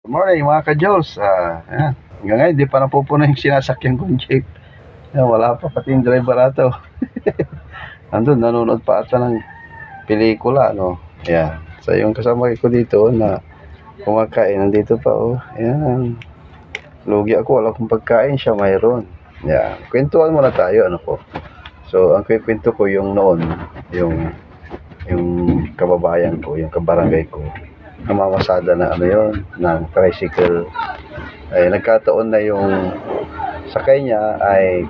Good morning mga ka-Jules. Hanggang ngayon, di pa napupuno yung sinasakyan kong jeep. Wala pa pati yung driver ato. Andun, nanonood pa ata ng pelikula, no? Ayan. So, yung kasama ko dito na kumakain, nandito pa, oh. Ayan. Lugi ako, wala akong pagkain, siya mayroon. Ayan. Kwentuhan muna tayo, ano po. So, ang kwento ko yung noon, yung kababayan ko, yung kabarangay ko, namamasada na ano yon ng tricycle. Ay nagkataon na yung sakay niya ay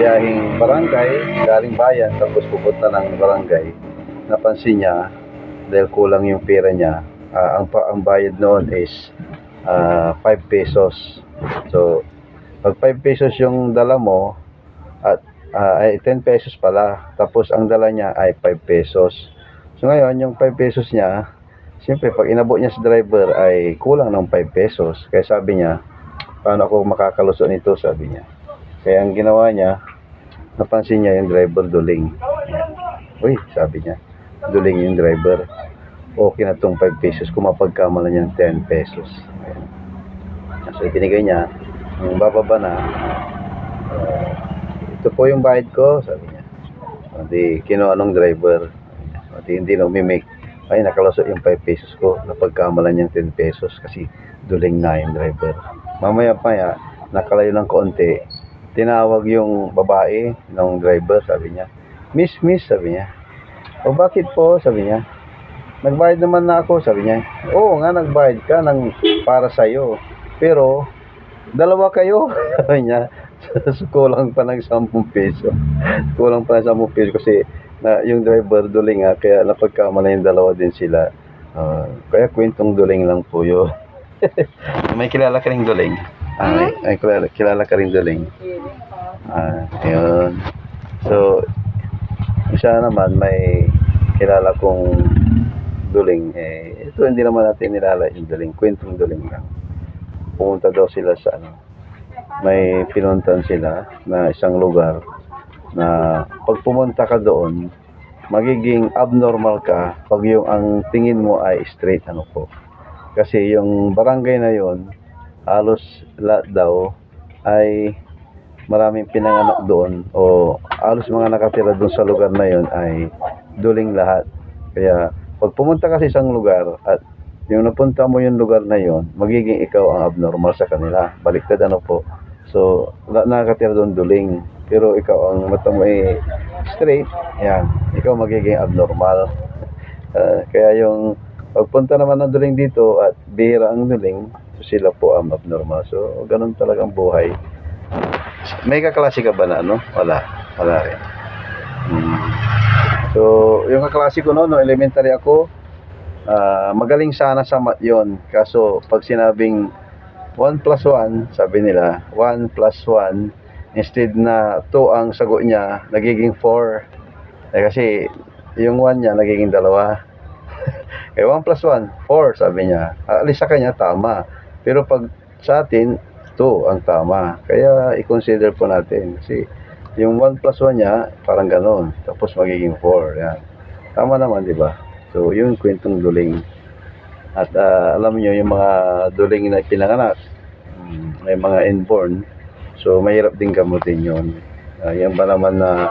biyahing barangay galing bayan tapos pupunta ng barangay. Napansin niya dahil kulang yung pera niya, ang bayad noon is 5 pesos. So pag 5 pesos yung dala mo at ay 10 pesos pala, tapos ang dala niya ay 5 pesos. So ngayon, yung 5 pesos niya, siyempre pag inabot niya sa driver ay kulang ng 5 pesos. Kaya sabi niya, paano ako makakalusot nito, sabi niya. Kaya ang ginawa niya, napansin niya yung driver duling. Uy, sabi niya, duling yung driver. Okay na tong 5 pesos kung mapagkamala niya ng 10 pesos. Ayan. So binigay niya, yung bababa na, ito po yung bayad ko, sabi niya. Di kinuha nung driver. Hindi na umimik. Ay, nakalusot yung 5 pesos ko. Napagkamalan niyang 10 pesos kasi duling na yung driver. Mamaya pa ya, nakalayo ng konti. Tinawag yung babae ng driver, sabi niya. Miss, sabi niya. O bakit po, sabi niya. Nagbayad naman na ako, sabi niya. Oo nga, nagbayad ka para sa'yo. Pero, dalawa kayo, sabi niya. So, kulang pa ng 10 peso. Kulang pa ng 10 peso kasi yung driver duling nga, kaya napagkamala yung dalawa din sila. Kaya kwentong duling lang po yun. May kilala ka rin duling? Ay, kilala ka rin duling? Ayun. So, siya naman may kilala kong duling. Ito hindi naman natin nilala yung duling. Kwentong duling lang. Pumunta daw sila sa may pinuntan sila na isang lugar na pag pumunta ka doon, magiging abnormal ka pag yung ang tingin mo ay straight, ano po. Kasi yung barangay na yon, halos lahat daw ay maraming pinanganak doon o halos mga nakatira doon sa lugar na yon ay duling lahat. Kaya pag pumunta ka sa isang lugar at yung napunta mo yung lugar na yon, magiging ikaw ang abnormal sa kanila. Baliktad, ano po. So, nakakatira doon duling. Pero ikaw ang mata mo ay straight, yan, ikaw magiging abnormal. Kaya yung pagpunta naman ng duling dito at bihira ang duling, so sila po ang abnormal. So, ganun talagang buhay. May kaklase ka ba na ano? Wala rin. So, yung kaklase ko noon, no, elementary ako, magaling sana sa math yun. Kaso, pag sinabing 1 plus 1, sabi nila, 1 plus 1, instead na 2 ang sagot niya, nagiging 4. Kasi yung 1 niya, nagiging 2. Kaya 1 plus 1, 4, sabi niya. At least sa kanya, tama. Pero pag sa atin, 2 ang tama. Kaya i-consider po natin. Kasi yung 1 plus 1 niya, parang ganon. Tapos magiging 4. Yan. Tama naman, di ba? So, yung kwentong duling. At alam niyo yung mga duling na pinanganak, may mga inborn, so mahirap din gamutin yun. Yan ba naman na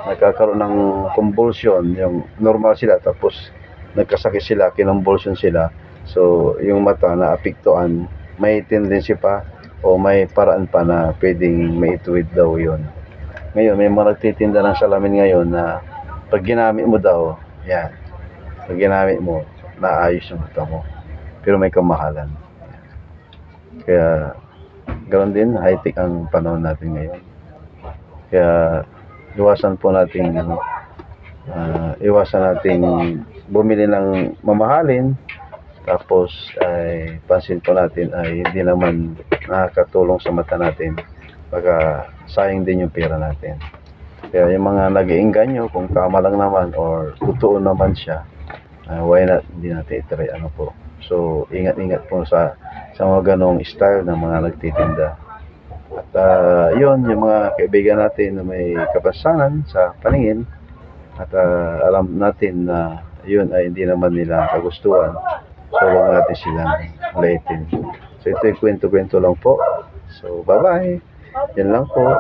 nagkakaroon ng convulsion, yung normal sila tapos nagkasakit sila, kinonvulsion sila, so yung mata na apektuhan, may tendency pa o may paraan pa na pwedeng maituwid daw yun. Ngayon may mga nagtitinda ng salamin ngayon na pag ginamit mo daw, yan, pag ginamit mo, naayos yung mata mo, pero may kamahalan. Kaya ganoon din, high-tech ang panahon natin ngayon. Kaya iwasan po natin bumili ng mamahalin, tapos ay pansin po natin ay hindi naman nakakatulong sa mata natin, baka sayang din yung pera natin. Kaya yung mga nag-iinganyo, kung tama lang naman or totoo naman siya, why not, hindi natin itry, ano po. So ingat-ingat po sa mga ganong style ng mga nagtitinda. At yun, yung mga kaibigan natin na may kapansanan sa paningin at alam natin na yun ay hindi naman nila kagustuhan, So, huwag natin silang ulitin. So, ito yung kwento-kwento lang po. So, bye-bye. Yan lang po.